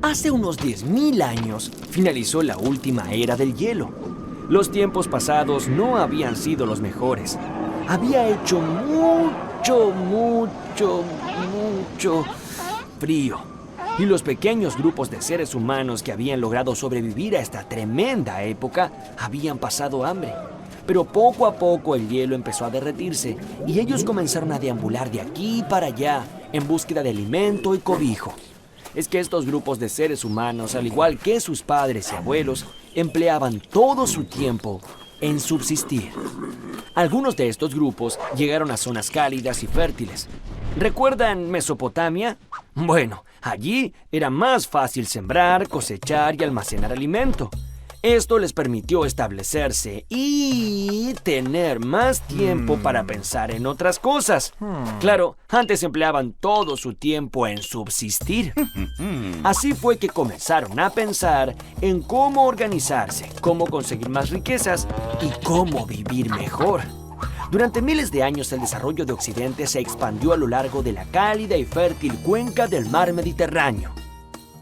Hace unos 10.000 años finalizó la última era del hielo. Los tiempos pasados no habían sido los mejores. Había hecho mucho frío. Y los pequeños grupos de seres humanos que habían logrado sobrevivir a esta tremenda época habían pasado hambre. Pero poco a poco el hielo empezó a derretirse y ellos comenzaron a deambular de aquí para allá en búsqueda de alimento y cobijo. Es que estos grupos de seres humanos, al igual que sus padres y abuelos, empleaban todo su tiempo en subsistir. Algunos de estos grupos llegaron a zonas cálidas y fértiles. ¿Recuerdan Mesopotamia? Bueno, allí era más fácil sembrar, cosechar y almacenar alimento. Esto les permitió establecerse y tener más tiempo para pensar en otras cosas. Claro, antes empleaban todo su tiempo en subsistir. Así fue que comenzaron a pensar en cómo organizarse, cómo conseguir más riquezas y cómo vivir mejor. Durante miles de años el desarrollo de Occidente se expandió a lo largo de la cálida y fértil cuenca del mar Mediterráneo.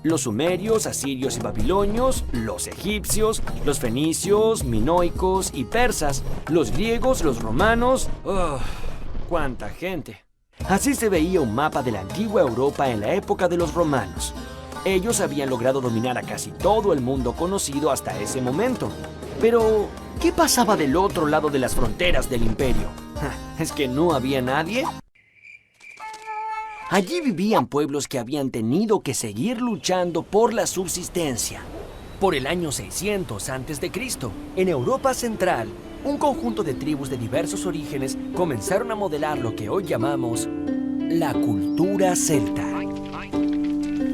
Los sumerios, asirios y babilonios, los egipcios, los fenicios, minoicos y persas, los griegos, los romanos... ¡Oh! ¡Cuánta gente! Así se veía un mapa de la antigua Europa en la época de los romanos. Ellos habían logrado dominar a casi todo el mundo conocido hasta ese momento. Pero, ¿qué pasaba del otro lado de las fronteras del imperio? ¿Es que no había nadie? Allí vivían pueblos que habían tenido que seguir luchando por la subsistencia. Por el año 600 a.C., en Europa Central, un conjunto de tribus de diversos orígenes comenzaron a modelar lo que hoy llamamos la cultura celta.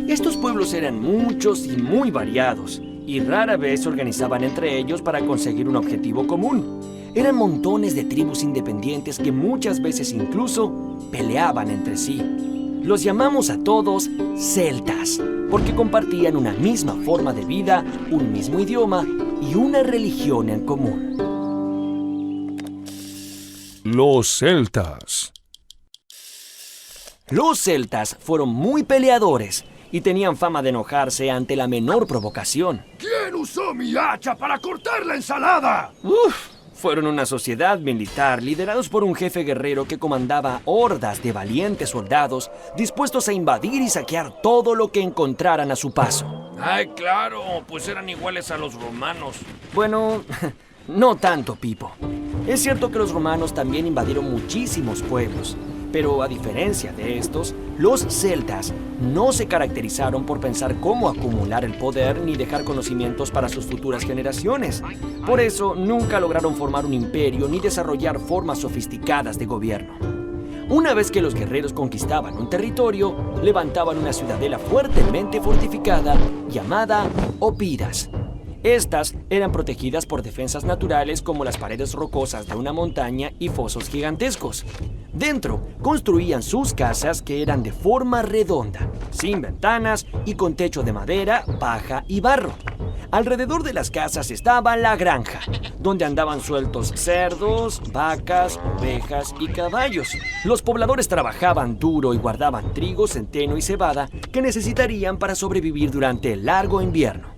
Estos pueblos eran muchos y muy variados, y rara vez se organizaban entre ellos para conseguir un objetivo común. Eran montones de tribus independientes que muchas veces incluso peleaban entre sí. Los llamamos a todos celtas, porque compartían una misma forma de vida, un mismo idioma y una religión en común. Los celtas. Los celtas fueron muy peleadores y tenían fama de enojarse ante la menor provocación. ¿Quién usó mi hacha para cortar la ensalada? Fueron una sociedad militar liderados por un jefe guerrero que comandaba hordas de valientes soldados dispuestos a invadir y saquear todo lo que encontraran a su paso. Ay, claro, pues eran iguales a los romanos. Bueno, no tanto, Pipo. Es cierto que los romanos también invadieron muchísimos pueblos, pero a diferencia de estos, los celtas no se caracterizaron por pensar cómo acumular el poder ni dejar conocimientos para sus futuras generaciones. Por eso, nunca lograron formar un imperio ni desarrollar formas sofisticadas de gobierno. Una vez que los guerreros conquistaban un territorio, levantaban una ciudadela fuertemente fortificada llamada opidas. Estas eran protegidas por defensas naturales como las paredes rocosas de una montaña y fosos gigantescos. Dentro, construían sus casas que eran de forma redonda, sin ventanas y con techo de madera, paja y barro. Alrededor de las casas estaba la granja, donde andaban sueltos cerdos, vacas, ovejas y caballos. Los pobladores trabajaban duro y guardaban trigo, centeno y cebada que necesitarían para sobrevivir durante el largo invierno.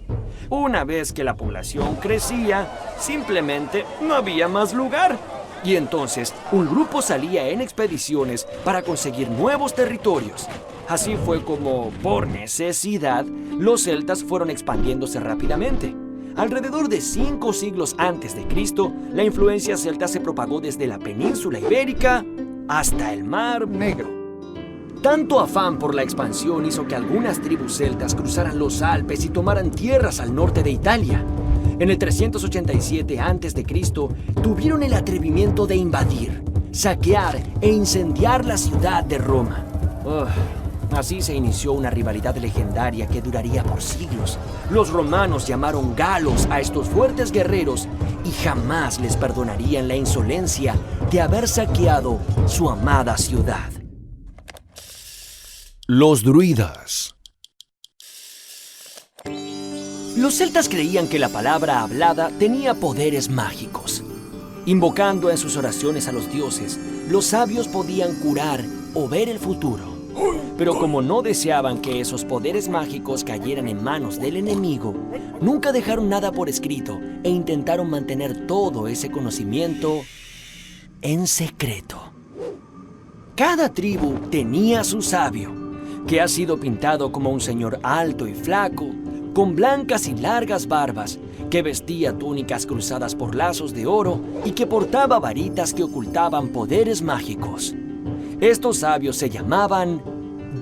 Una vez que la población crecía, simplemente no había más lugar. Y entonces, un grupo salía en expediciones para conseguir nuevos territorios. Así fue como, por necesidad, los celtas fueron expandiéndose rápidamente. Alrededor de 5 siglos antes de Cristo, la influencia celta se propagó desde la península ibérica hasta el Mar Negro. Tanto afán por la expansión hizo que algunas tribus celtas cruzaran los Alpes y tomaran tierras al norte de Italia. En el 387 a.C., tuvieron el atrevimiento de invadir, saquear e incendiar la ciudad de Roma. Así se inició una rivalidad legendaria que duraría por siglos. Los romanos llamaron galos a estos fuertes guerreros y jamás les perdonarían la insolencia de haber saqueado su amada ciudad. Los druidas. Los celtas creían que la palabra hablada tenía poderes mágicos. Invocando en sus oraciones a los dioses, los sabios podían curar o ver el futuro. Pero como no deseaban que esos poderes mágicos cayeran en manos del enemigo, nunca dejaron nada por escrito e intentaron mantener todo ese conocimiento en secreto. Cada tribu tenía su sabio, que ha sido pintado como un señor alto y flaco, con blancas y largas barbas, que vestía túnicas cruzadas por lazos de oro y que portaba varitas que ocultaban poderes mágicos. Estos sabios se llamaban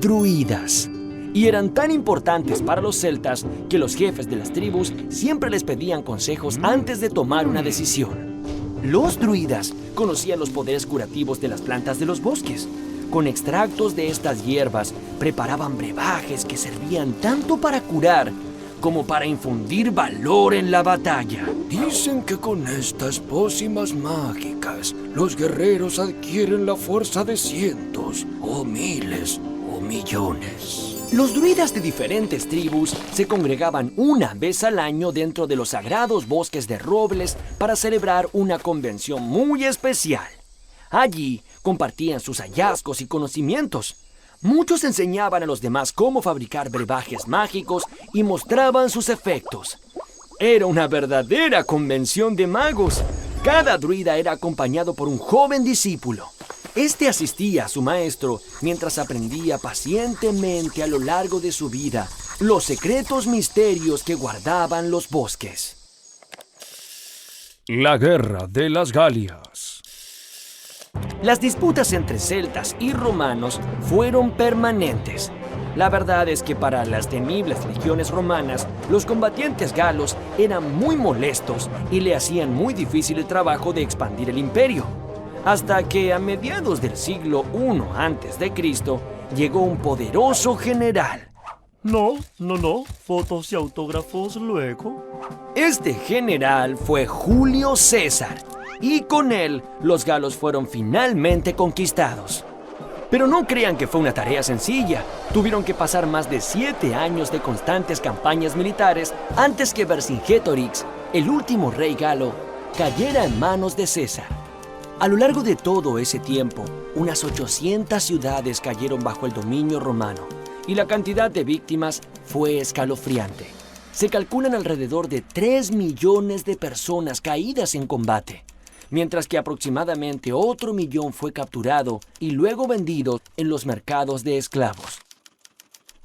druidas y eran tan importantes para los celtas que los jefes de las tribus siempre les pedían consejos antes de tomar una decisión. Los druidas conocían los poderes curativos de las plantas de los bosques. Con extractos de estas hierbas preparaban brebajes que servían tanto para curar como para infundir valor en la batalla. Dicen que con estas pócimas mágicas, los guerreros adquieren la fuerza de cientos, o miles, o millones. Los druidas de diferentes tribus se congregaban una vez al año dentro de los sagrados bosques de robles para celebrar una convención muy especial. Allí compartían sus hallazgos y conocimientos. Muchos enseñaban a los demás cómo fabricar brebajes mágicos y mostraban sus efectos. Era una verdadera convención de magos. Cada druida era acompañado por un joven discípulo. Este asistía a su maestro mientras aprendía pacientemente a lo largo de su vida los secretos misterios que guardaban los bosques. La Guerra de las Galias. Las disputas entre celtas y romanos fueron permanentes. La verdad es que para las temibles legiones romanas, los combatientes galos eran muy molestos y le hacían muy difícil el trabajo de expandir el imperio. Hasta que a mediados del siglo I a.C. llegó un poderoso general. No, fotos y autógrafos luego. Este general fue Julio César, y con él los galos fueron finalmente conquistados. Pero no crean que fue una tarea sencilla. Tuvieron que pasar más de 7 años de constantes campañas militares antes que Vercingetorix, el último rey galo, cayera en manos de César. A lo largo de todo ese tiempo, unas 800 ciudades cayeron bajo el dominio romano, y la cantidad de víctimas fue escalofriante. Se calculan alrededor de 3 millones de personas caídas en combate, mientras que aproximadamente otro millón fue capturado y luego vendido en los mercados de esclavos.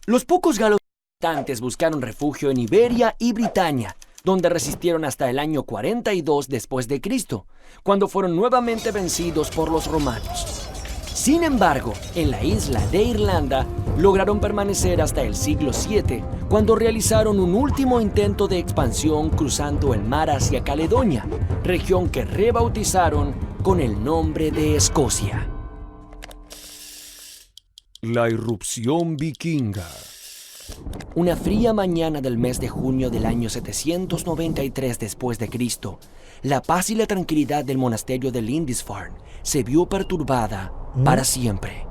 Los pocos galos restantes buscaron refugio en Iberia y Britania, donde resistieron hasta el año 42 después de Cristo, cuando fueron nuevamente vencidos por los romanos. Sin embargo, en la isla de Irlanda lograron permanecer hasta el siglo VII, cuando realizaron un último intento de expansión cruzando el mar hacia Caledonia, región que rebautizaron con el nombre de Escocia. La irrupción vikinga. Una fría mañana del mes de junio del año 793 después de Cristo, la paz y la tranquilidad del monasterio de Lindisfarne se vio perturbada para siempre.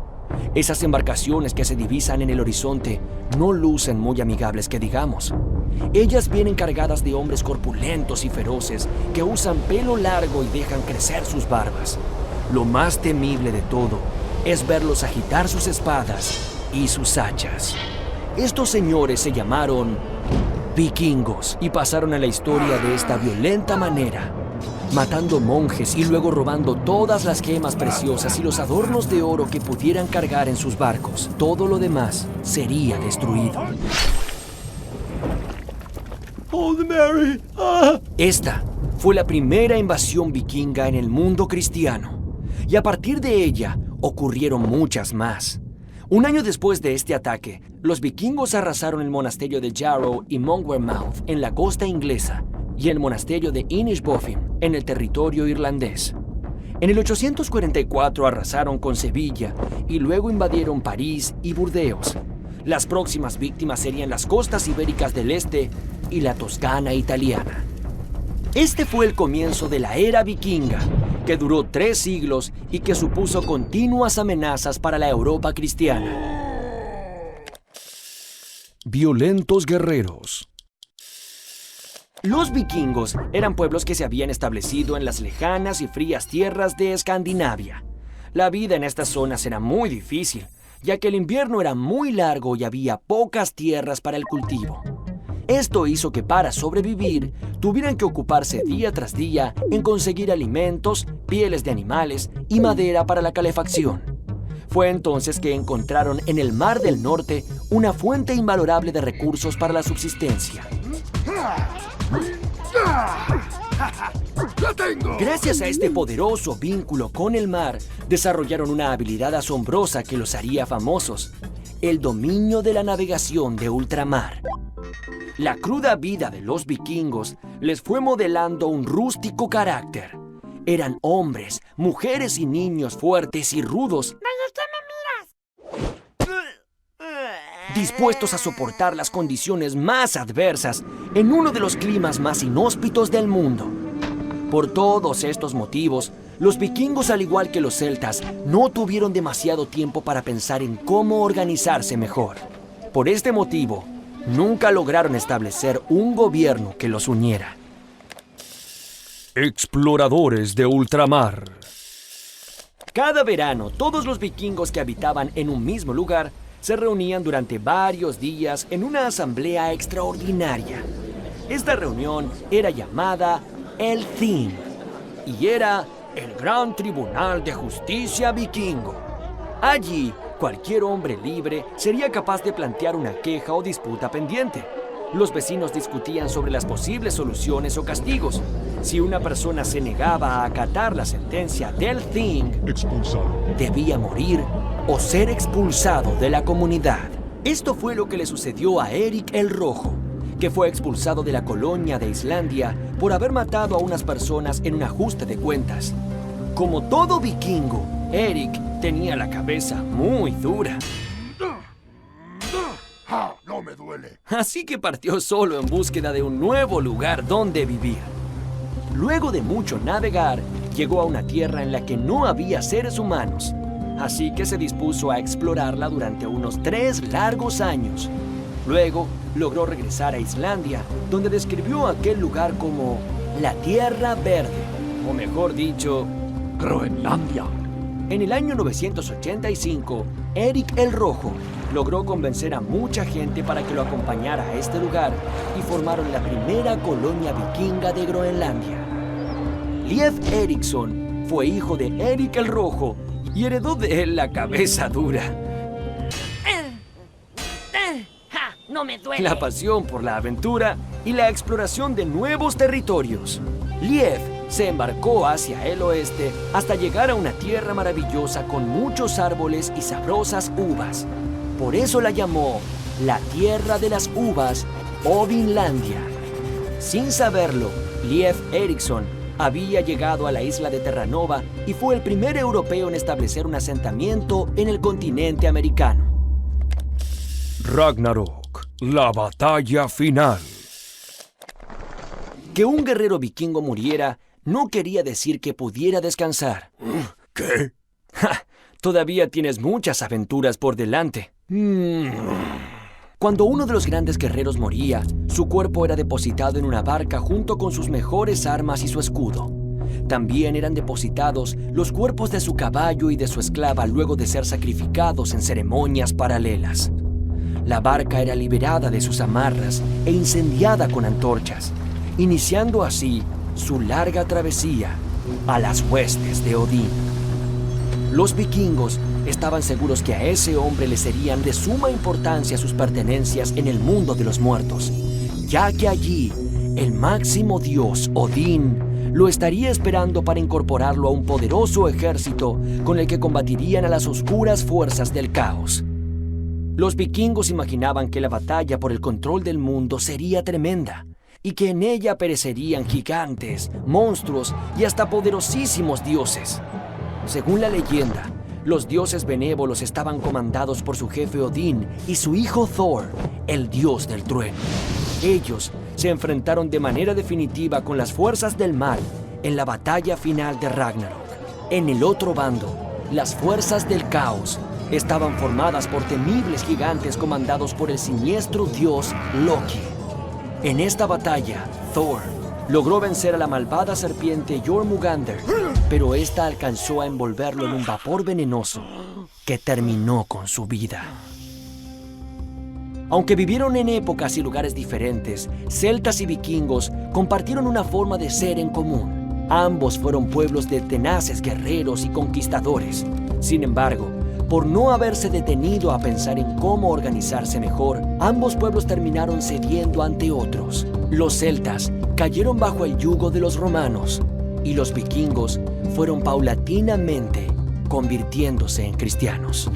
Esas embarcaciones que se divisan en el horizonte no lucen muy amigables que digamos. Ellas vienen cargadas de hombres corpulentos y feroces que usan pelo largo y dejan crecer sus barbas. Lo más temible de todo es verlos agitar sus espadas y sus hachas. Estos señores se llamaron vikingos y pasaron a la historia de esta violenta manera, matando monjes y luego robando todas las gemas preciosas y los adornos de oro que pudieran cargar en sus barcos. Todo lo demás sería destruido. ¡Old Mary! Esta fue la primera invasión vikinga en el mundo cristiano, y a partir de ella ocurrieron muchas más. Un año después de este ataque, los vikingos arrasaron el monasterio de Jarrow y Monwermouth en la costa inglesa y el monasterio de Inishbofin en el territorio irlandés. En el 844 arrasaron con Sevilla y luego invadieron París y Burdeos. Las próximas víctimas serían las costas ibéricas del este y la Toscana italiana. Este fue el comienzo de la era vikinga, que duró 3 siglos y que supuso continuas amenazas para la Europa cristiana. Violentos guerreros. Los vikingos eran pueblos que se habían establecido en las lejanas y frías tierras de Escandinavia. La vida en estas zonas era muy difícil, ya que el invierno era muy largo y había pocas tierras para el cultivo. Esto hizo que para sobrevivir tuvieran que ocuparse día tras día en conseguir alimentos, pieles de animales y madera para la calefacción. Fue entonces que encontraron en el Mar del Norte una fuente invalorable de recursos para la subsistencia. ¡La tengo! Gracias a este poderoso vínculo con el mar, desarrollaron una habilidad asombrosa que los haría famosos: el dominio de la navegación de ultramar. La cruda vida de los vikingos les fue modelando un rústico carácter. Eran hombres, mujeres y niños fuertes y rudos, dispuestos a soportar las condiciones más adversas en uno de los climas más inhóspitos del mundo. Por todos estos motivos, los vikingos, al igual que los celtas, no tuvieron demasiado tiempo para pensar en cómo organizarse mejor. Por este motivo, nunca lograron establecer un gobierno que los uniera. Exploradores de ultramar. Cada verano, todos los vikingos que habitaban en un mismo lugar se reunían durante varios días en una asamblea extraordinaria. Esta reunión era llamada el Thing y era el Gran Tribunal de Justicia Vikingo. Allí, cualquier hombre libre sería capaz de plantear una queja o disputa pendiente. Los vecinos discutían sobre las posibles soluciones o castigos. Si una persona se negaba a acatar la sentencia del Thing, debía morir o ser expulsado de la comunidad. Esto fue lo que le sucedió a Eric el Rojo, que fue expulsado de la colonia de Islandia por haber matado a unas personas en un ajuste de cuentas. Como todo vikingo, Eric tenía la cabeza muy dura. No me duele. Así que partió solo en búsqueda de un nuevo lugar donde vivir. Luego de mucho navegar, llegó a una tierra en la que no había seres humanos. Así que se dispuso a explorarla durante unos 3 largos años. Luego, logró regresar a Islandia, donde describió aquel lugar como la Tierra Verde, o mejor dicho, Groenlandia. en el año 985, Eric el Rojo logró convencer a mucha gente para que lo acompañara a este lugar y formaron la primera colonia vikinga de Groenlandia. Leif Erikson fue hijo de Eric el Rojo y heredó de él la cabeza dura, No me duele. la pasión por la aventura y la exploración de nuevos territorios. Leif se embarcó hacia el oeste hasta llegar a una tierra maravillosa con muchos árboles y sabrosas uvas. Por eso la llamó la Tierra de las Uvas o Vinlandia. Sin saberlo, Leif Erikson había llegado a la isla de Terranova y fue el primer europeo en establecer un asentamiento en el continente americano. Ragnarok, la batalla final. Que un guerrero vikingo muriera no quería decir que pudiera descansar. ¿Qué? ¡Ja! Todavía tienes muchas aventuras por delante. Cuando uno de los grandes guerreros moría, su cuerpo era depositado en una barca junto con sus mejores armas y su escudo. También eran depositados los cuerpos de su caballo y de su esclava luego de ser sacrificados en ceremonias paralelas. La barca era liberada de sus amarras e incendiada con antorchas, iniciando así su larga travesía a las huestes de Odín. Los vikingos estaban seguros que a ese hombre le serían de suma importancia sus pertenencias en el mundo de los muertos, ya que allí el máximo dios Odín lo estaría esperando para incorporarlo a un poderoso ejército con el que combatirían a las oscuras fuerzas del caos. Los vikingos imaginaban que la batalla por el control del mundo sería tremenda y que en ella perecerían gigantes, monstruos y hasta poderosísimos dioses. Según la leyenda, los dioses benévolos estaban comandados por su jefe Odín y su hijo Thor, el dios del trueno. Ellos se enfrentaron de manera definitiva con las fuerzas del mal en la batalla final de Ragnarok. En el otro bando, las fuerzas del caos estaban formadas por temibles gigantes comandados por el siniestro dios Loki. En esta batalla, Thor logró vencer a la malvada serpiente Jormungandr pero esta alcanzó a envolverlo en un vapor venenoso que terminó con su vida. Aunque vivieron en épocas y lugares diferentes, celtas y vikingos compartieron una forma de ser en común. Ambos fueron pueblos de tenaces guerreros y conquistadores. Sin embargo, por no haberse detenido a pensar en cómo organizarse mejor, ambos pueblos terminaron cediendo ante otros. Los celtas cayeron bajo el yugo de los romanos y los vikingos fueron paulatinamente convirtiéndose en cristianos.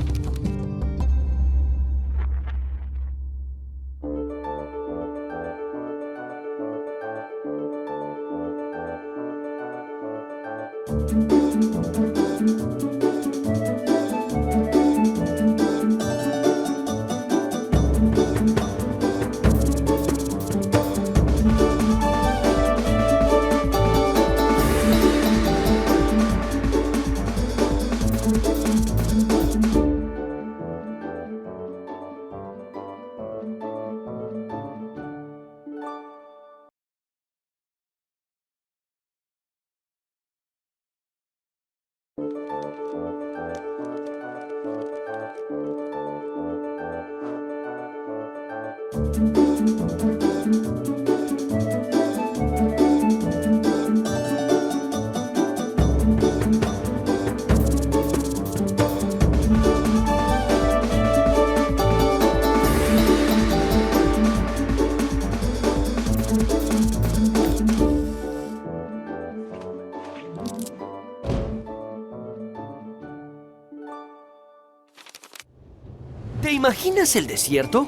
¿Te imaginas el desierto?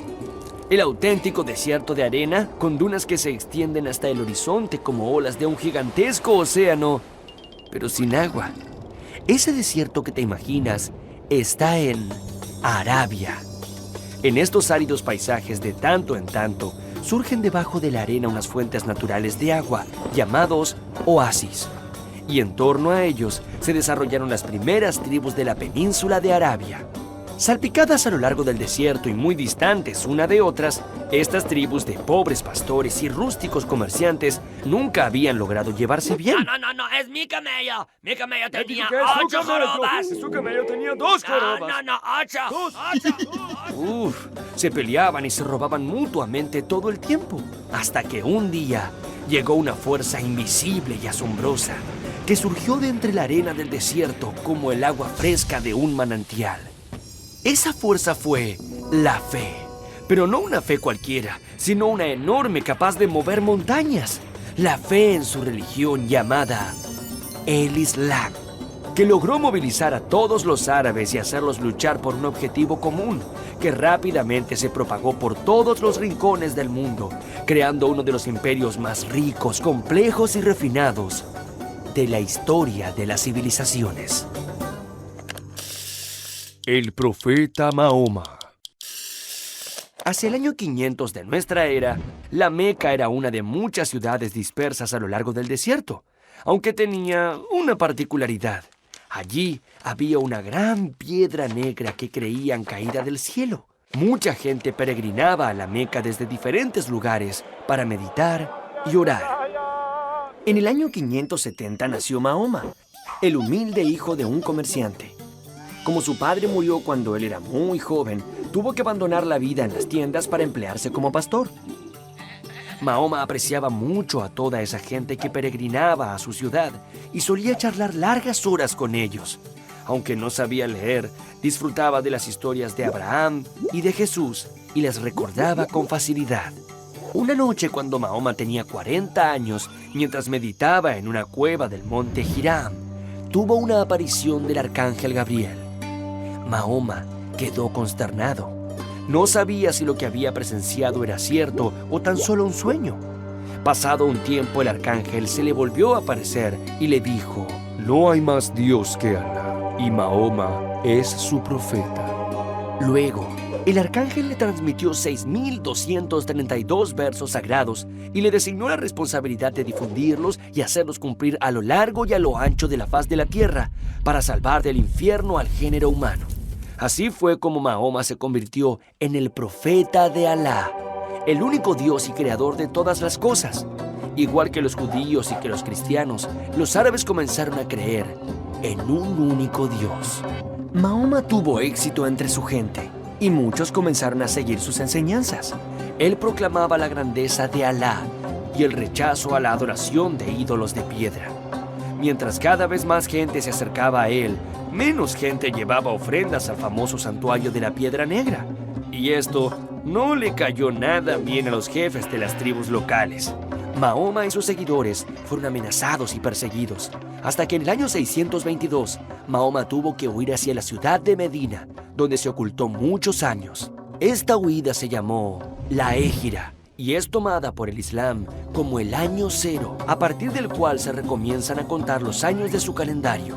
El auténtico desierto de arena, con dunas que se extienden hasta el horizonte como olas de un gigantesco océano, pero sin agua. Ese desierto que te imaginas está en Arabia. En estos áridos paisajes de tanto en tanto, surgen debajo de la arena unas fuentes naturales de agua, llamados oasis. Y en torno a ellos se desarrollaron las primeras tribus de la península de Arabia. Salpicadas a lo largo del desierto y muy distantes una de otras, estas tribus de pobres pastores y rústicos comerciantes nunca habían logrado llevarse bien. No, es mi camello. Mi camello tenía que es su 8 camello. jorobas. Su camello tenía 2 jorobas. No, 8. Se peleaban y se robaban mutuamente todo el tiempo, hasta que un día llegó una fuerza invisible y asombrosa que surgió de entre la arena del desierto como el agua fresca de un manantial. Esa fuerza fue la fe, pero no una fe cualquiera, sino una enorme capaz de mover montañas. La fe en su religión llamada el Islam, que logró movilizar a todos los árabes y hacerlos luchar por un objetivo común, que rápidamente se propagó por todos los rincones del mundo, creando uno de los imperios más ricos, complejos y refinados de la historia de las civilizaciones. El profeta Mahoma. Hacia el año 500 de nuestra era, la Meca era una de muchas ciudades dispersas a lo largo del desierto, aunque tenía una particularidad. Allí había una gran piedra negra que creían caída del cielo. Mucha gente peregrinaba a la Meca desde diferentes lugares para meditar y orar. En el año 570 nació Mahoma, el humilde hijo de un comerciante. Como su padre murió cuando él era muy joven, tuvo que abandonar la vida en las tiendas para emplearse como pastor. Mahoma apreciaba mucho a toda esa gente que peregrinaba a su ciudad y solía charlar largas horas con ellos. Aunque no sabía leer, disfrutaba de las historias de Abraham y de Jesús y las recordaba con facilidad. Una noche, cuando Mahoma tenía 40 años, mientras meditaba en una cueva del monte Hiram, tuvo una aparición del arcángel Gabriel. Mahoma quedó consternado. No sabía si lo que había presenciado era cierto o tan solo un sueño. Pasado un tiempo, el arcángel se le volvió a aparecer y le dijo: No hay más Dios que Alá, y Mahoma es su profeta. Luego, el arcángel le transmitió 6.232 versos sagrados y le designó la responsabilidad de difundirlos y hacerlos cumplir a lo largo y a lo ancho de la faz de la tierra para salvar del infierno al género humano. Así fue como Mahoma se convirtió en el profeta de Alá, el único Dios y creador de todas las cosas. Igual que los judíos y que los cristianos, los árabes comenzaron a creer en un único Dios. Mahoma tuvo éxito entre su gente y muchos comenzaron a seguir sus enseñanzas. Él proclamaba la grandeza de Alá y el rechazo a la adoración de ídolos de piedra. Mientras cada vez más gente se acercaba a él, menos gente llevaba ofrendas al famoso santuario de la Piedra Negra. Y esto no le cayó nada bien a los jefes de las tribus locales. Mahoma y sus seguidores fueron amenazados y perseguidos, hasta que en el año 622, Mahoma tuvo que huir hacia la ciudad de Medina, donde se ocultó muchos años. Esta huida se llamó la Égira, y es tomada por el Islam como el año cero, a partir del cual se recomienzan a contar los años de su calendario.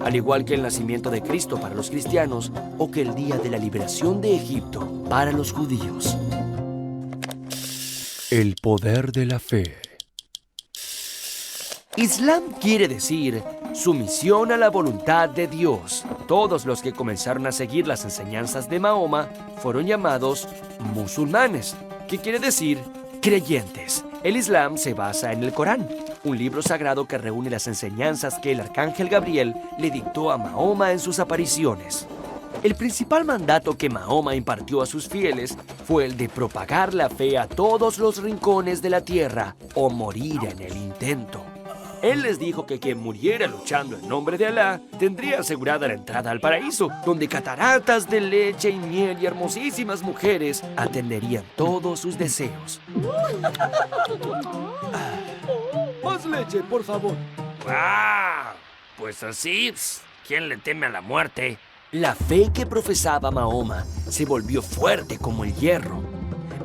Al igual que el nacimiento de Cristo para los cristianos, o que el día de la liberación de Egipto para los judíos. El poder de la fe. Islam quiere decir sumisión a la voluntad de Dios. Todos los que comenzaron a seguir las enseñanzas de Mahoma fueron llamados musulmanes, que quiere decir creyentes. El Islam se basa en el Corán, un libro sagrado que reúne las enseñanzas que el arcángel Gabriel le dictó a Mahoma en sus apariciones. El principal mandato que Mahoma impartió a sus fieles fue el de propagar la fe a todos los rincones de la tierra o morir en el intento. Él les dijo que quien muriera luchando en nombre de Alá tendría asegurada la entrada al paraíso, donde cataratas de leche y miel y hermosísimas mujeres atenderían todos sus deseos. Más leche, por favor. ¡Wow! Pues así, ¿quién le teme a la muerte? La fe que profesaba Mahoma se volvió fuerte como el hierro.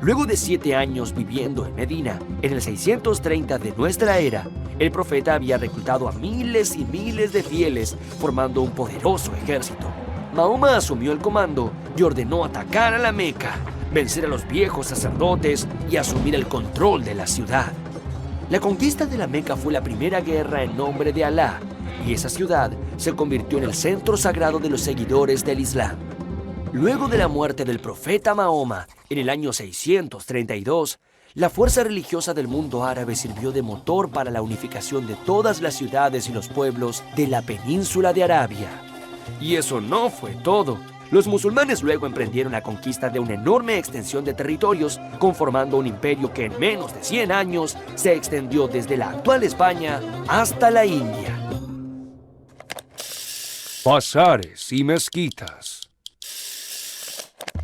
Luego de 7 años viviendo en Medina, en el 630 de nuestra era, el profeta había reclutado a miles y miles de fieles, formando un poderoso ejército. Mahoma asumió el comando y ordenó atacar a la Meca, vencer a los viejos sacerdotes y asumir el control de la ciudad. La conquista de la Meca fue la primera guerra en nombre de Alá, y esa ciudad se convirtió en el centro sagrado de los seguidores del Islam. Luego de la muerte del profeta Mahoma, en el año 632, la fuerza religiosa del mundo árabe sirvió de motor para la unificación de todas las ciudades y los pueblos de la península de Arabia. Y eso no fue todo. Los musulmanes luego emprendieron la conquista de una enorme extensión de territorios, conformando un imperio que en menos de 100 años se extendió desde la actual España hasta la India. Bazares y mezquitas.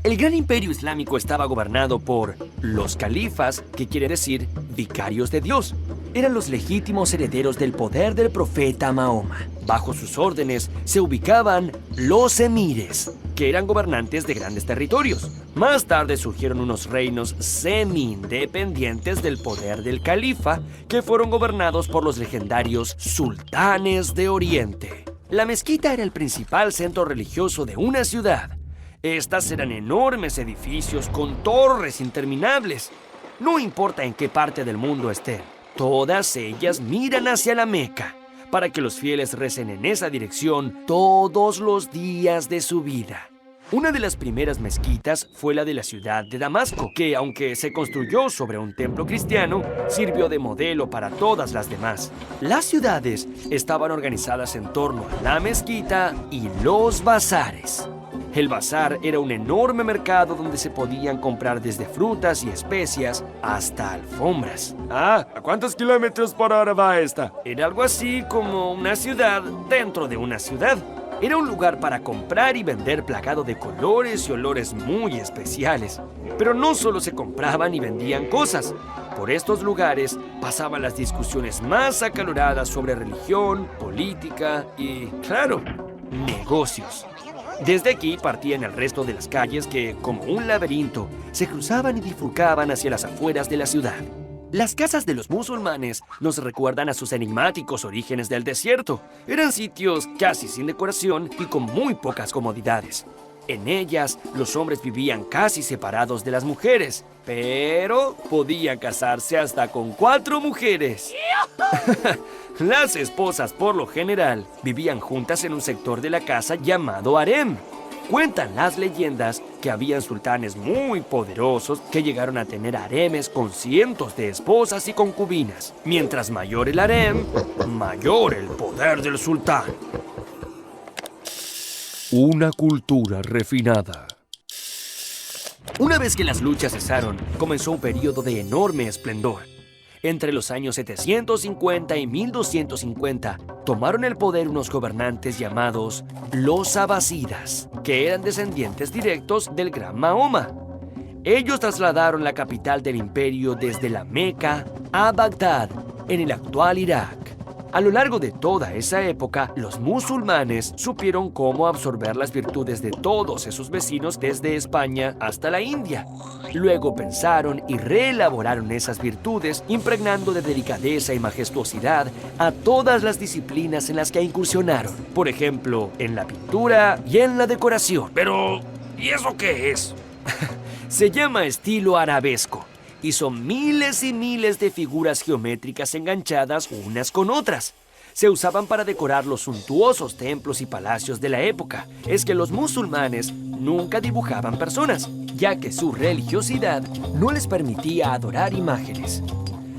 El gran imperio islámico estaba gobernado por los califas, que quiere decir vicarios de Dios. Eran los legítimos herederos del poder del profeta Mahoma. Bajo sus órdenes se ubicaban los emires, que eran gobernantes de grandes territorios. Más tarde surgieron unos reinos semi-independientes del poder del califa, que fueron gobernados por los legendarios sultanes de Oriente. La mezquita era el principal centro religioso de una ciudad. Estas eran enormes edificios con torres interminables. No importa en qué parte del mundo estén, todas ellas miran hacia la Meca, para que los fieles recen en esa dirección todos los días de su vida. Una de las primeras mezquitas fue la de la ciudad de Damasco, que aunque se construyó sobre un templo cristiano, sirvió de modelo para todas las demás. Las ciudades estaban organizadas en torno a la mezquita y los bazares. El bazar era un enorme mercado donde se podían comprar desde frutas y especias hasta alfombras. ¿A cuántos kilómetros por hora va esta? Era algo así como una ciudad dentro de una ciudad. Era un lugar para comprar y vender plagado de colores y olores muy especiales. Pero no solo se compraban y vendían cosas. Por estos lugares pasaban las discusiones más acaloradas sobre religión, política y, claro, negocios. Desde aquí partían el resto de las calles que, como un laberinto, se cruzaban y bifurcaban hacia las afueras de la ciudad. Las casas de los musulmanes nos recuerdan a sus enigmáticos orígenes del desierto. Eran sitios casi sin decoración y con muy pocas comodidades. En ellas, los hombres vivían casi separados de las mujeres, pero podían casarse hasta con 4 mujeres. Las esposas, por lo general, vivían juntas en un sector de la casa llamado harem. Cuentan las leyendas que habían sultanes muy poderosos que llegaron a tener haremes con cientos de esposas y concubinas. Mientras mayor el harem, mayor el poder del sultán. Una cultura refinada. Una vez que las luchas cesaron, comenzó un periodo de enorme esplendor. Entre los años 750 y 1250, tomaron el poder unos gobernantes llamados los abasidas, que eran descendientes directos del gran Mahoma. Ellos trasladaron la capital del imperio desde la Meca a Bagdad, en el actual Irak. A lo largo de toda esa época, los musulmanes supieron cómo absorber las virtudes de todos esos vecinos desde España hasta la India. Luego pensaron y reelaboraron esas virtudes, impregnando de delicadeza y majestuosidad a todas las disciplinas en las que incursionaron. Por ejemplo, en la pintura y en la decoración. Pero, ¿y eso qué es? Se llama estilo arabesco y son miles y miles de figuras geométricas enganchadas unas con otras. Se usaban para decorar los suntuosos templos y palacios de la época. Es que los musulmanes nunca dibujaban personas, ya que su religiosidad no les permitía adorar imágenes.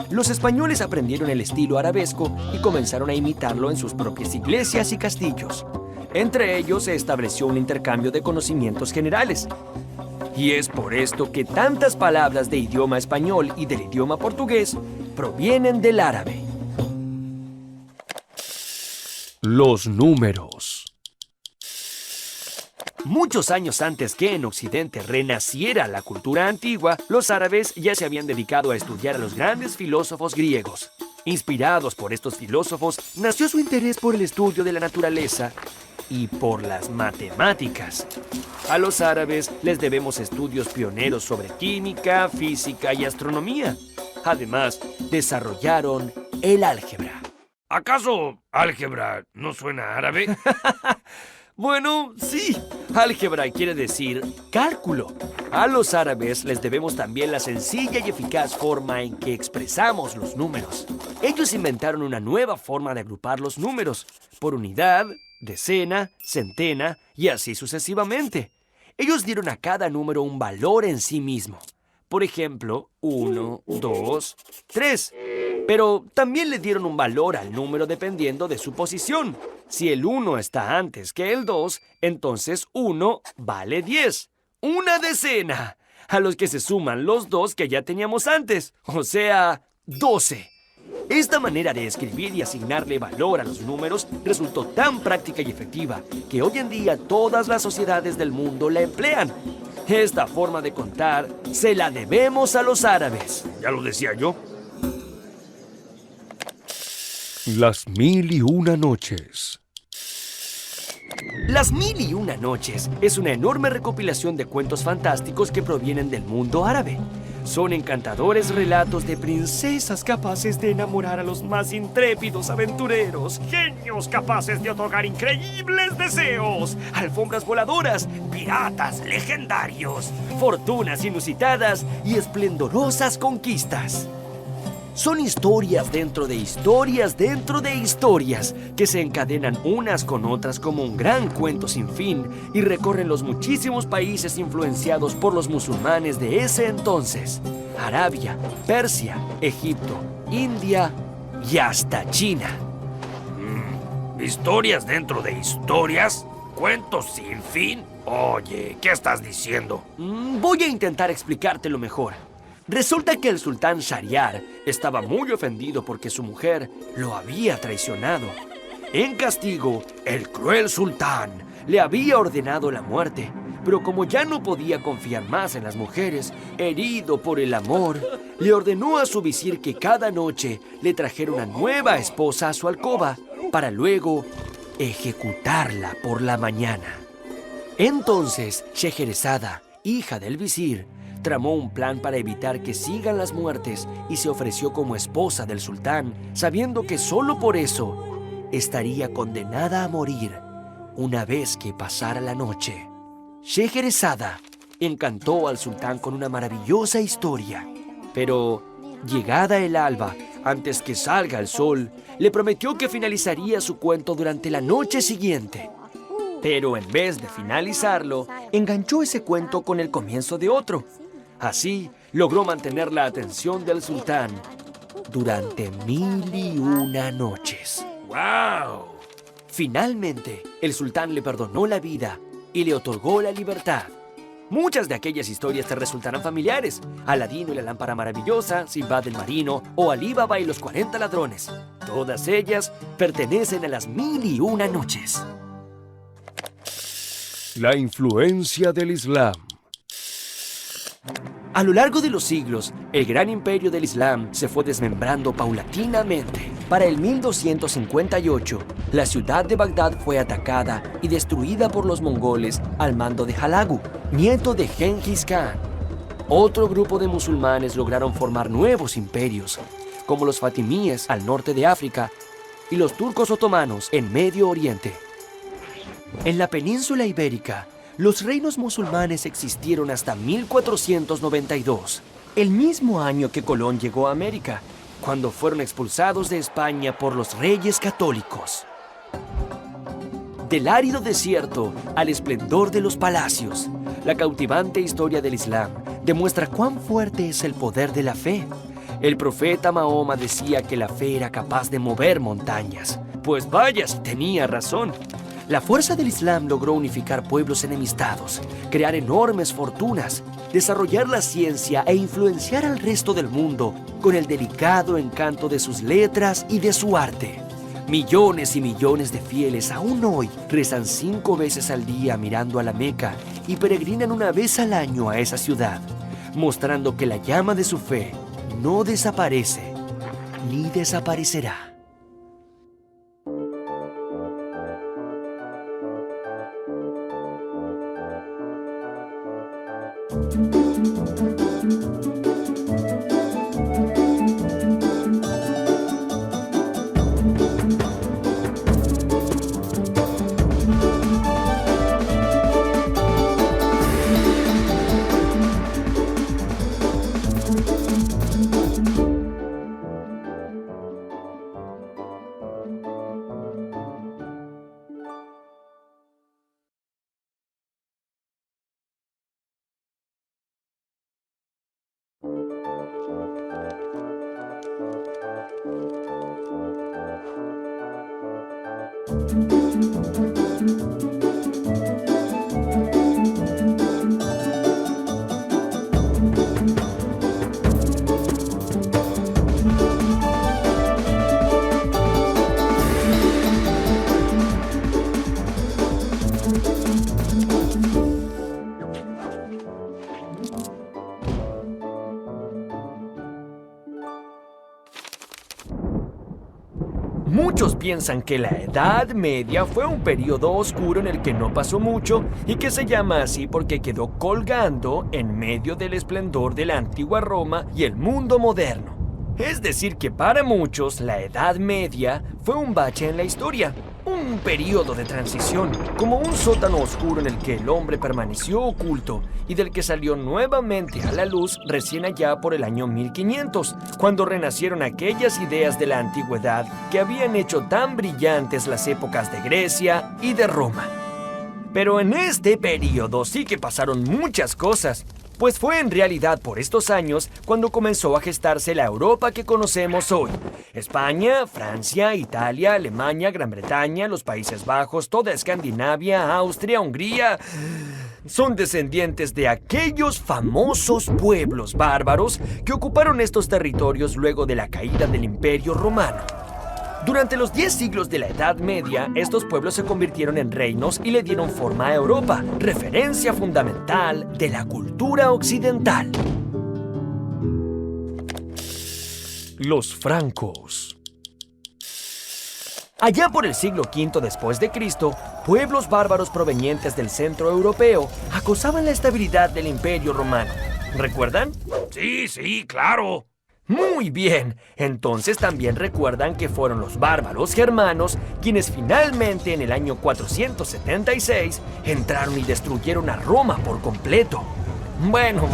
Los españoles aprendieron el estilo arabesco y comenzaron a imitarlo en sus propias iglesias y castillos. Entre ellos se estableció un intercambio de conocimientos generales. Y es por esto que tantas palabras de idioma español y del idioma portugués provienen del árabe. Los números. Muchos años antes que en Occidente renaciera la cultura antigua, los árabes ya se habían dedicado a estudiar a los grandes filósofos griegos. Inspirados por estos filósofos, nació su interés por el estudio de la naturaleza y por las matemáticas. A los árabes les debemos estudios pioneros sobre química, física y astronomía. Además, desarrollaron el álgebra. ¿Acaso álgebra no suena árabe? Bueno, sí. Álgebra quiere decir cálculo. A los árabes les debemos también la sencilla y eficaz forma en que expresamos los números. Ellos inventaron una nueva forma de agrupar los números, por unidad, decena, centena y así sucesivamente. Ellos dieron a cada número un valor en sí mismo. Por ejemplo, 1, 2, 3. Pero también le dieron un valor al número dependiendo de su posición. Si el 1 está antes que el 2, entonces 1 vale 10. ¡Una decena! A los que se suman los 2 que ya teníamos antes, o sea, 12. Esta manera de escribir y asignarle valor a los números resultó tan práctica y efectiva que hoy en día todas las sociedades del mundo la emplean. Esta forma de contar se la debemos a los árabes. Ya lo decía yo. Las 1001 noches. Las 1001 noches es una enorme recopilación de cuentos fantásticos que provienen del mundo árabe. Son encantadores relatos de princesas capaces de enamorar a los más intrépidos aventureros, genios capaces de otorgar increíbles deseos, alfombras voladoras, piratas legendarios, fortunas inusitadas y esplendorosas conquistas. Son historias dentro de historias dentro de historias que se encadenan unas con otras como un gran cuento sin fin y recorren los muchísimos países influenciados por los musulmanes de ese entonces: Arabia, Persia, Egipto, India y hasta China. ¿Historias dentro de historias? ¿Cuentos sin fin? Oye, ¿qué estás diciendo? Voy a intentar explicártelo mejor. Resulta que el sultán Shahriar estaba muy ofendido porque su mujer lo había traicionado. En castigo, el cruel sultán le había ordenado la muerte, pero como ya no podía confiar más en las mujeres, herido por el amor, le ordenó a su visir que cada noche le trajera una nueva esposa a su alcoba para luego ejecutarla por la mañana. Entonces, Scheherazada, hija del visir, tramó un plan para evitar que sigan las muertes y se ofreció como esposa del sultán, sabiendo que solo por eso estaría condenada a morir una vez que pasara la noche. Scheherazada encantó al sultán con una maravillosa historia, pero llegada el alba, antes que salga el sol, le prometió que finalizaría su cuento durante la noche siguiente. Pero en vez de finalizarlo, enganchó ese cuento con el comienzo de otro. Así, logró mantener la atención del sultán durante 1001 noches. ¡Wow! Finalmente, el sultán le perdonó la vida y le otorgó la libertad. Muchas de aquellas historias te resultarán familiares. Aladino y la lámpara maravillosa, Sinbad el marino o Alí Baba y los 40 ladrones. Todas ellas pertenecen a las 1001 noches. La influencia del Islam. A lo largo de los siglos, el gran imperio del Islam se fue desmembrando paulatinamente. Para el 1258, la ciudad de Bagdad fue atacada y destruida por los mongoles al mando de Halagu, nieto de Genghis Khan. Otro grupo de musulmanes lograron formar nuevos imperios, como los fatimíes al norte de África y los turcos otomanos en Medio Oriente. En la península ibérica, los reinos musulmanes existieron hasta 1492, el mismo año que Colón llegó a América, cuando fueron expulsados de España por los reyes católicos. Del árido desierto al esplendor de los palacios, la cautivante historia del Islam demuestra cuán fuerte es el poder de la fe. El profeta Mahoma decía que la fe era capaz de mover montañas. Pues vaya si tenía razón. La fuerza del Islam logró unificar pueblos enemistados, crear enormes fortunas, desarrollar la ciencia e influenciar al resto del mundo con el delicado encanto de sus letras y de su arte. Millones y millones de fieles aún hoy rezan 5 veces al día mirando a la Meca y peregrinan una vez al año a esa ciudad, mostrando que la llama de su fe no desaparece ni desaparecerá. Muchos piensan que la Edad Media fue un periodo oscuro en el que no pasó mucho y que se llama así porque quedó colgando en medio del esplendor de la antigua Roma y el mundo moderno. Es decir que para muchos la Edad Media fue un bache en la historia, un periodo de transición, como un sótano oscuro en el que el hombre permaneció oculto y del que salió nuevamente a la luz recién allá por el año 1500, cuando renacieron aquellas ideas de la antigüedad que habían hecho tan brillantes las épocas de Grecia y de Roma. Pero en este periodo sí que pasaron muchas cosas, pues fue en realidad por estos años cuando comenzó a gestarse la Europa que conocemos hoy. España, Francia, Italia, Alemania, Gran Bretaña, los Países Bajos, toda Escandinavia, Austria, Hungría son descendientes de aquellos famosos pueblos bárbaros que ocuparon estos territorios luego de la caída del Imperio Romano. Durante los 10 siglos de la Edad Media, estos pueblos se convirtieron en reinos y le dieron forma a Europa, referencia fundamental de la cultura occidental. Los francos. Allá por el siglo V después de Cristo, pueblos bárbaros provenientes del centro europeo acosaban la estabilidad del Imperio Romano. ¿Recuerdan? Sí, claro. Muy bien, entonces también recuerdan que fueron los bárbaros germanos quienes finalmente en el año 476 entraron y destruyeron a Roma por completo. Bueno,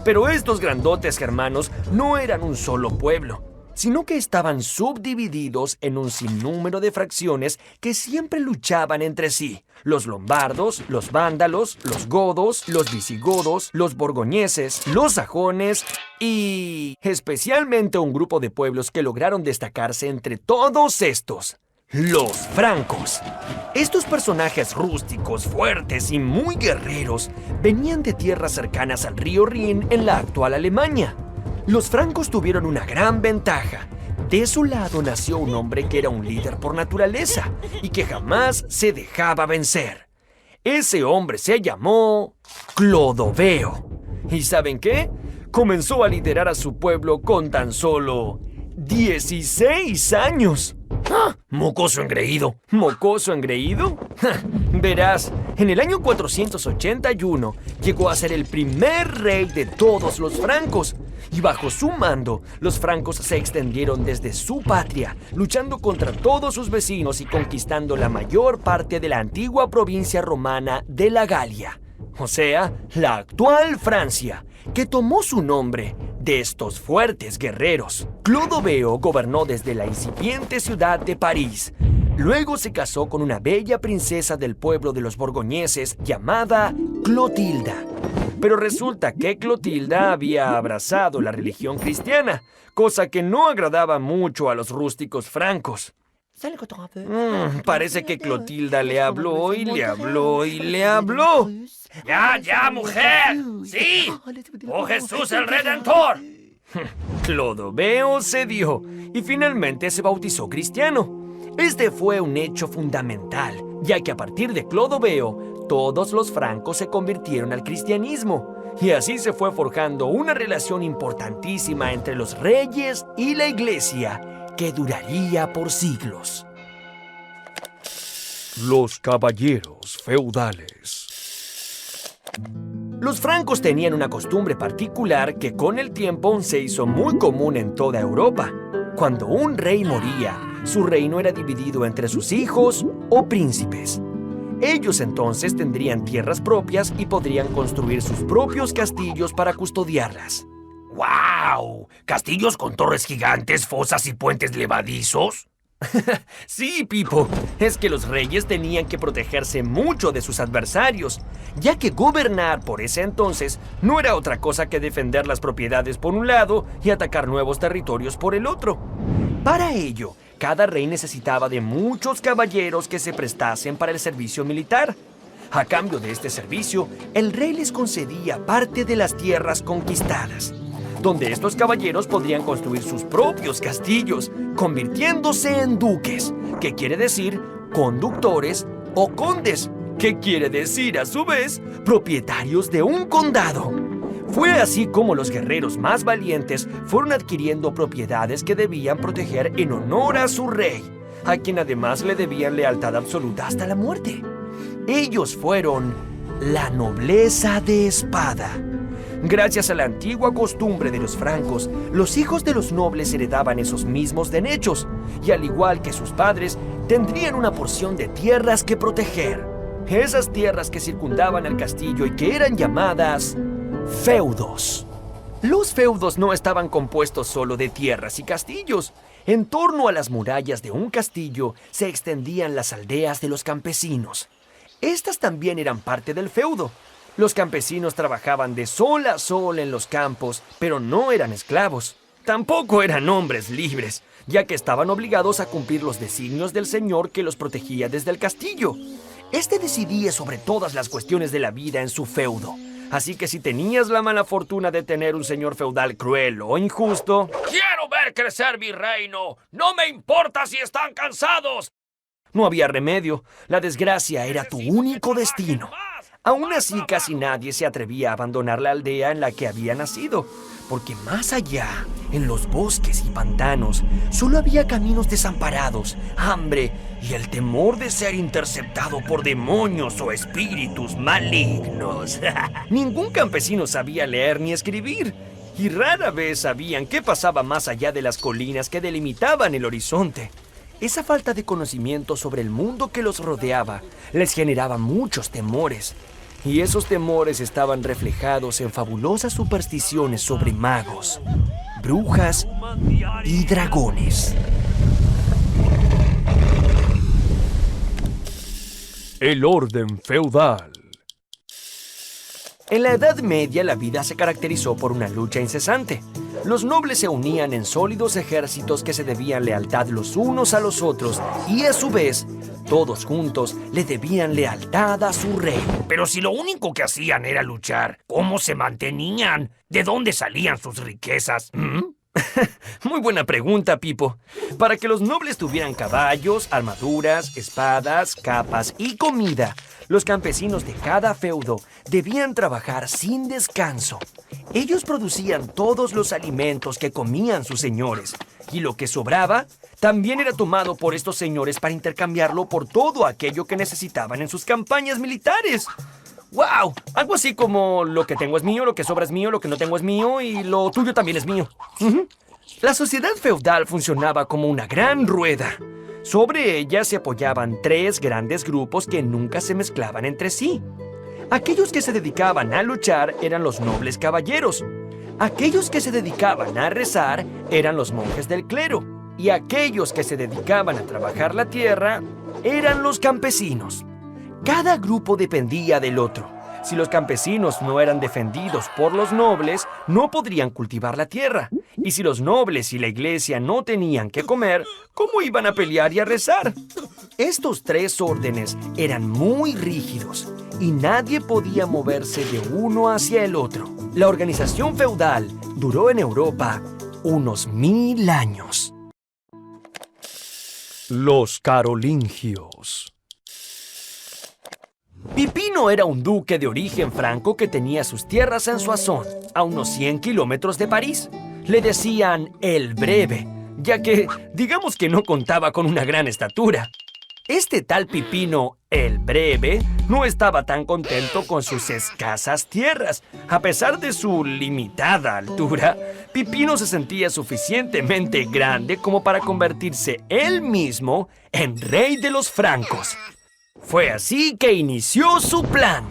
pero estos grandotes germanos no eran un solo pueblo. sino que estaban subdivididos en un sinnúmero de fracciones que siempre luchaban entre sí. Los lombardos, los vándalos, los godos, los visigodos, los borgoñeses, los sajones y especialmente un grupo de pueblos que lograron destacarse entre todos estos: los francos. Estos personajes rústicos, fuertes y muy guerreros venían de tierras cercanas al río Rin en la actual Alemania. Los francos tuvieron una gran ventaja. De su lado nació un hombre que era un líder por naturaleza y que jamás se dejaba vencer. Ese hombre se llamó Clodoveo. ¿Y saben qué? Comenzó a liderar a su pueblo con tan solo 16 años. ¡Ah! Mocoso engreído. ¿Mocoso engreído? Verás, en el año 481 llegó a ser el primer rey de todos los francos. Y bajo su mando, los francos se extendieron desde su patria, luchando contra todos sus vecinos y conquistando la mayor parte de la antigua provincia romana de la Galia, o sea, la actual Francia, que tomó su nombre de estos fuertes guerreros. Clodoveo gobernó desde la incipiente ciudad de París. Luego se casó con una bella princesa del pueblo de los borgoñeses llamada Clotilda. Pero resulta que Clotilda había abrazado la religión cristiana, cosa que no agradaba mucho a los rústicos francos. Parece que Clotilda le habló y le habló y le habló. Ya, mujer. Sí. ¡Oh, Jesús el Redentor! Clodoveo cedió y finalmente se bautizó cristiano. Este fue un hecho fundamental, ya que a partir de Clodoveo, todos los francos se convirtieron al cristianismo. Y así se fue forjando una relación importantísima entre los reyes y la iglesia, que duraría por siglos. Los caballeros feudales. Los francos tenían una costumbre particular que con el tiempo se hizo muy común en toda Europa. Cuando un rey moría, su reino era dividido entre sus hijos o príncipes. Ellos entonces tendrían tierras propias y podrían construir sus propios castillos para custodiarlas. ¡Wow! ¿Castillos con torres gigantes, fosas y puentes levadizos? Sí, Pipo, es que los reyes tenían que protegerse mucho de sus adversarios, ya que gobernar por ese entonces no era otra cosa que defender las propiedades por un lado y atacar nuevos territorios por el otro. Para ello, cada rey necesitaba de muchos caballeros que se prestasen para el servicio militar. A cambio de este servicio, el rey les concedía parte de las tierras conquistadas, donde estos caballeros podrían construir sus propios castillos, convirtiéndose en duques, que quiere decir conductores, o condes, que quiere decir a su vez propietarios de un condado. Fue así como los guerreros más valientes fueron adquiriendo propiedades que debían proteger en honor a su rey, a quien además le debían lealtad absoluta hasta la muerte. Ellos fueron la nobleza de espada. Gracias a la antigua costumbre de los francos, los hijos de los nobles heredaban esos mismos derechos, y al igual que sus padres, tendrían una porción de tierras que proteger. Esas tierras que circundaban el castillo y que eran llamadas feudos. Los feudos no estaban compuestos solo de tierras y castillos. En torno a las murallas de un castillo se extendían las aldeas de los campesinos. Estas también eran parte del feudo. Los campesinos trabajaban de sol a sol en los campos, pero no eran esclavos. Tampoco eran hombres libres, ya que estaban obligados a cumplir los designios del señor que los protegía desde el castillo. Este decidía sobre todas las cuestiones de la vida en su feudo. Así que si tenías la mala fortuna de tener un señor feudal cruel o injusto... ¡Quiero ver crecer mi reino! ¡No me importa si están cansados! No había remedio. La desgracia era tu único destino. Aún así, casi nadie se atrevía a abandonar la aldea en la que había nacido, porque más allá, en los bosques y pantanos, solo había caminos desamparados, hambre y el temor de ser interceptado por demonios o espíritus malignos. Ningún campesino sabía leer ni escribir, y rara vez sabían qué pasaba más allá de las colinas que delimitaban el horizonte. Esa falta de conocimiento sobre el mundo que los rodeaba les generaba muchos temores. Y esos temores estaban reflejados en fabulosas supersticiones sobre magos. brujas y dragones. El orden feudal. En la Edad Media la vida se caracterizó por una lucha incesante. Los nobles se unían en sólidos ejércitos que se debían lealtad los unos a los otros y a su vez, todos juntos le debían lealtad a su rey. Pero si lo único que hacían era luchar, ¿cómo se mantenían? ¿De dónde salían sus riquezas? Muy buena pregunta, Pipo. Para que los nobles tuvieran caballos, armaduras, espadas, capas y comida, los campesinos de cada feudo debían trabajar sin descanso. Ellos producían todos los alimentos que comían sus señores, y lo que sobraba también era tomado por estos señores para intercambiarlo por todo aquello que necesitaban en sus campañas militares. ¡Wow! Algo así como lo que tengo es mío, lo que sobra es mío, lo que no tengo es mío y lo tuyo también es mío. La sociedad feudal funcionaba como una gran rueda. Sobre ella se apoyaban tres grandes grupos que nunca se mezclaban entre sí. Aquellos que se dedicaban a luchar eran los nobles caballeros. Aquellos que se dedicaban a rezar eran los monjes del clero. Y aquellos que se dedicaban a trabajar la tierra eran los campesinos. Cada grupo dependía del otro. Si los campesinos no eran defendidos por los nobles, no podrían cultivar la tierra. Y si los nobles y la iglesia no tenían que comer, ¿cómo iban a pelear y a rezar? Estos tres órdenes eran muy rígidos y nadie podía moverse de uno hacia el otro. La organización feudal duró en Europa unos 1000 años. Los carolingios. Pipino era un duque de origen franco que tenía sus tierras en Soissons, a unos 100 kilómetros de París. Le decían el Breve, ya que digamos que no contaba con una gran estatura. Este tal Pipino, el Breve, no estaba tan contento con sus escasas tierras. A pesar de su limitada altura, Pipino se sentía suficientemente grande como para convertirse él mismo en rey de los francos. Fue así que inició su plan.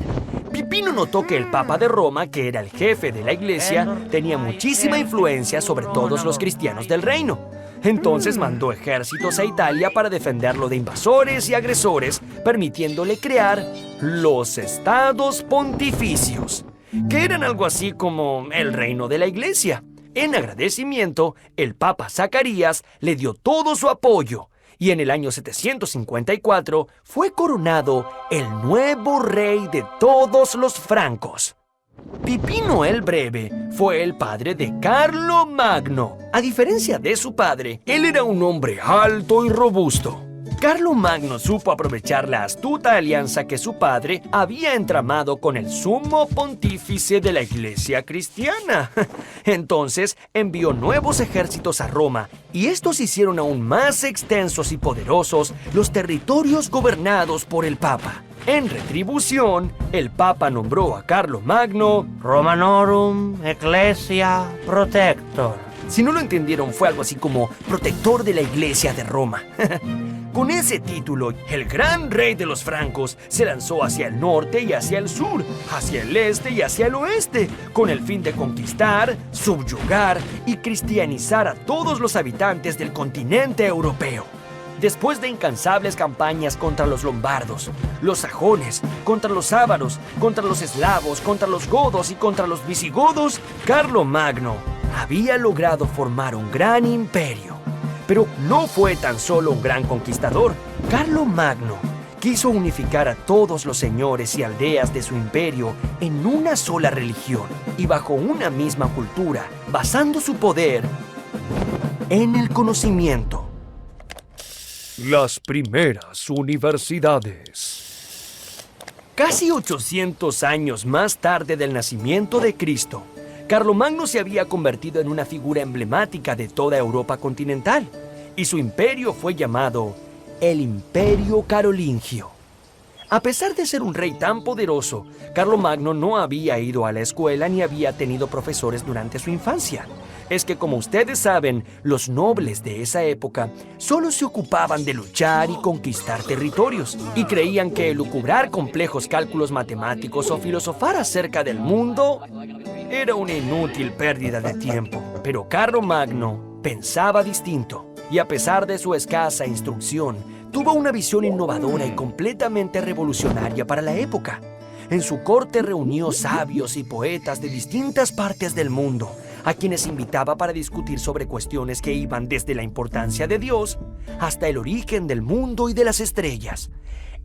Pipino notó que el Papa de Roma, que era el jefe de la iglesia, tenía muchísima influencia sobre todos los cristianos del reino. Entonces mandó ejércitos a Italia para defenderlo de invasores y agresores, permitiéndole crear los estados pontificios, que eran algo así como el reino de la iglesia. En agradecimiento, el Papa Zacarías le dio todo su apoyo, y en el año 754 fue coronado el nuevo rey de todos los francos. Pipino el Breve fue el padre de Carlo Magno. A diferencia de su padre, él era un hombre alto y robusto. Carlo Magno supo aprovechar la astuta alianza que su padre había entramado con el sumo pontífice de la iglesia cristiana. Entonces envió nuevos ejércitos a Roma y estos hicieron aún más extensos y poderosos los territorios gobernados por el Papa. En retribución, el Papa nombró a Carlo Magno Romanorum Ecclesia Protector. Si no lo entendieron, fue algo así como protector de la iglesia de Roma. Con ese título, el gran rey de los francos se lanzó hacia el norte y hacia el sur, hacia el este y hacia el oeste, con el fin de conquistar, subyugar y cristianizar a todos los habitantes del continente europeo. Después de incansables campañas contra los lombardos, los sajones, contra los ávaros, contra los eslavos, contra los godos y contra los visigodos, Carlo Magno había logrado formar un gran imperio. Pero no fue tan solo un gran conquistador. Carlo Magno quiso unificar a todos los señores y aldeas de su imperio en una sola religión y bajo una misma cultura, basando su poder en el conocimiento. Las primeras universidades. Casi 800 años más tarde del nacimiento de Cristo, Carlomagno se había convertido en una figura emblemática de toda Europa continental, y su imperio fue llamado el Imperio Carolingio. A pesar de ser un rey tan poderoso, Carlomagno no había ido a la escuela ni había tenido profesores durante su infancia. es que, como ustedes saben, los nobles de esa época solo se ocupaban de luchar y conquistar territorios, y creían que elucubrar complejos cálculos matemáticos o filosofar acerca del mundo era una inútil pérdida de tiempo. Pero Carlomagno pensaba distinto, y a pesar de su escasa instrucción, tuvo una visión innovadora y completamente revolucionaria para la época. En su corte reunió sabios y poetas de distintas partes del mundo, a quienes invitaba para discutir sobre cuestiones que iban desde la importancia de Dios hasta el origen del mundo y de las estrellas.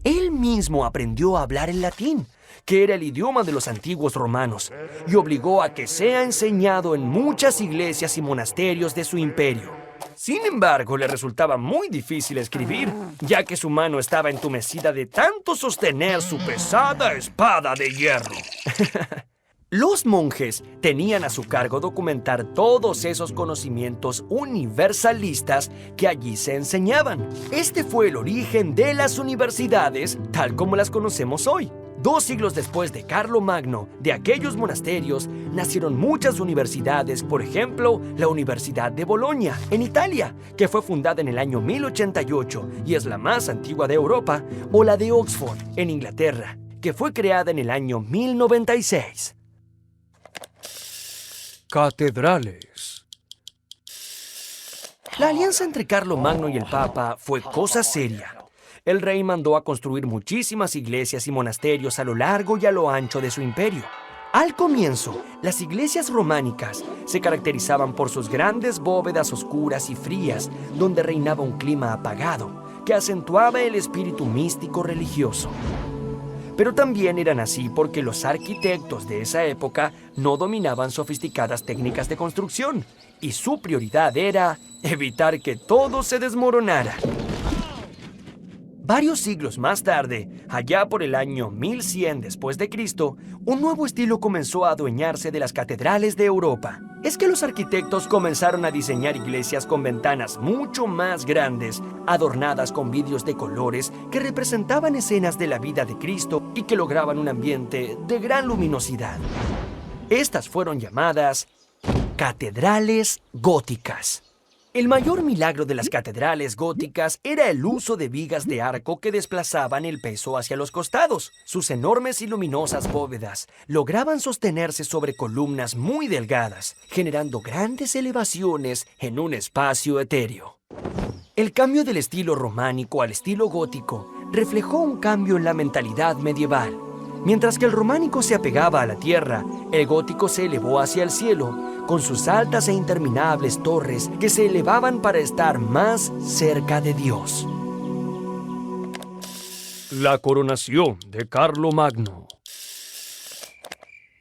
Él mismo aprendió a hablar el latín, que era el idioma de los antiguos romanos, y obligó a que sea enseñado en muchas iglesias y monasterios de su imperio. Sin embargo, le resultaba muy difícil escribir, ya que su mano estaba entumecida de tanto sostener su pesada espada de hierro. Los monjes tenían a su cargo documentar todos esos conocimientos universalistas que allí se enseñaban. Este fue el origen de las universidades, tal como las conocemos hoy. 2 siglos después de Carlomagno, de aquellos monasterios, nacieron muchas universidades, por ejemplo, la Universidad de Bolonia, en Italia, que fue fundada en el año 1088 y es la más antigua de Europa, o la de Oxford, en Inglaterra, que fue creada en el año 1096. Catedrales. La alianza entre Carlomagno y el Papa fue cosa seria. El rey mandó a construir muchísimas iglesias y monasterios a lo largo y a lo ancho de su imperio. Al comienzo, las iglesias románicas se caracterizaban por sus grandes bóvedas oscuras y frías, donde reinaba un clima apagado, que acentuaba el espíritu místico religioso. Pero también eran así porque los arquitectos de esa época no dominaban sofisticadas técnicas de construcción, y su prioridad era evitar que todo se desmoronara. Varios siglos más tarde, allá por el año 1100 después de Cristo, un nuevo estilo comenzó a adueñarse de las catedrales de Europa. Es que los arquitectos comenzaron a diseñar iglesias con ventanas mucho más grandes, adornadas con vidrios de colores que representaban escenas de la vida de Cristo y que lograban un ambiente de gran luminosidad. Estas fueron llamadas catedrales góticas. El mayor milagro de las catedrales góticas era el uso de vigas de arco que desplazaban el peso hacia los costados. Sus enormes y luminosas bóvedas lograban sostenerse sobre columnas muy delgadas, generando grandes elevaciones en un espacio etéreo. El cambio del estilo románico al estilo gótico reflejó un cambio en la mentalidad medieval. Mientras que el románico se apegaba a la tierra, el gótico se elevó hacia el cielo, con sus altas e interminables torres que se elevaban para estar más cerca de Dios. La coronación de Carlomagno.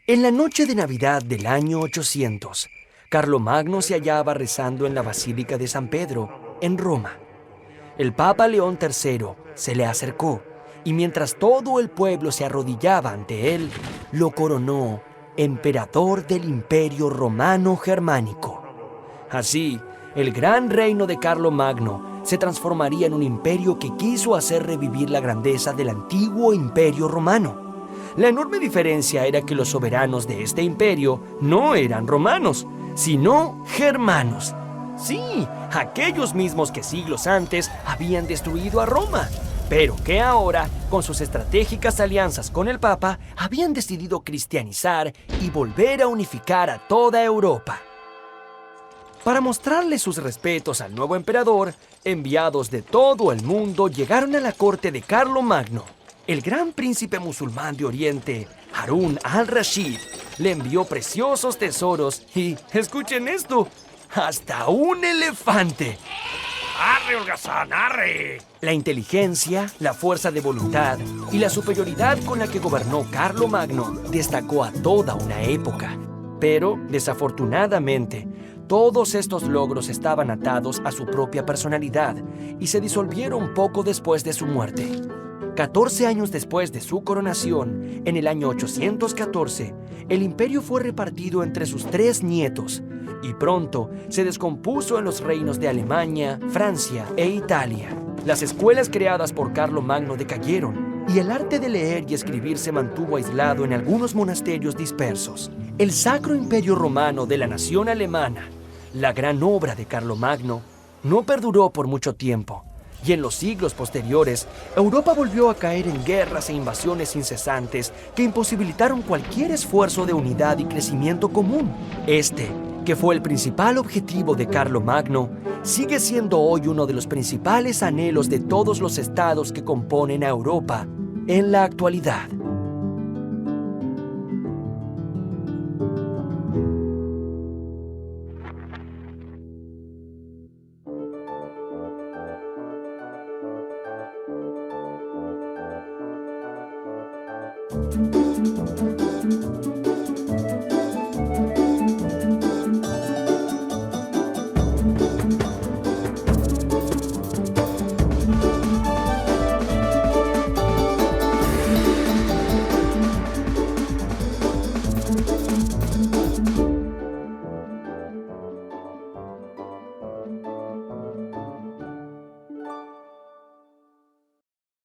En la noche de Navidad del año 800, Carlomagno se hallaba rezando en la Basílica de San Pedro, en Roma. El Papa León III se le acercó y mientras todo el pueblo se arrodillaba ante él, lo coronó emperador del Imperio Romano Germánico. Así, el gran reino de Carlomagno se transformaría en un imperio que quiso hacer revivir la grandeza del antiguo Imperio Romano. La enorme diferencia era que los soberanos de este imperio no eran romanos, sino germanos. Sí, aquellos mismos que siglos antes habían destruido a Roma, pero que ahora, con sus estratégicas alianzas con el Papa, habían decidido cristianizar y volver a unificar a toda Europa. Para mostrarle sus respetos al nuevo emperador, enviados de todo el mundo llegaron a la corte de Carlomagno. El gran príncipe musulmán de Oriente, Harún al-Rashid, le envió preciosos tesoros y, escuchen esto, hasta un elefante. ¡Arre, holgazán, arre! La inteligencia, la fuerza de voluntad y la superioridad con la que gobernó Carlomagno destacó a toda una época. Pero, desafortunadamente, todos estos logros estaban atados a su propia personalidad y se disolvieron poco después de su muerte. 14 años después de su coronación, en el año 814, el imperio fue repartido entre sus 3 nietos y pronto se descompuso en los reinos de Alemania, Francia e Italia. Las escuelas creadas por Carlomagno decayeron y el arte de leer y escribir se mantuvo aislado en algunos monasterios dispersos. El Sacro Imperio Romano de la nación alemana La gran obra de Carlomagno no perduró por mucho tiempo, y en los siglos posteriores, Europa volvió a caer en guerras e invasiones incesantes que imposibilitaron cualquier esfuerzo de unidad y crecimiento común. Este, que fue el principal objetivo de Carlomagno, sigue siendo hoy uno de los principales anhelos de todos los estados que componen a Europa en la actualidad.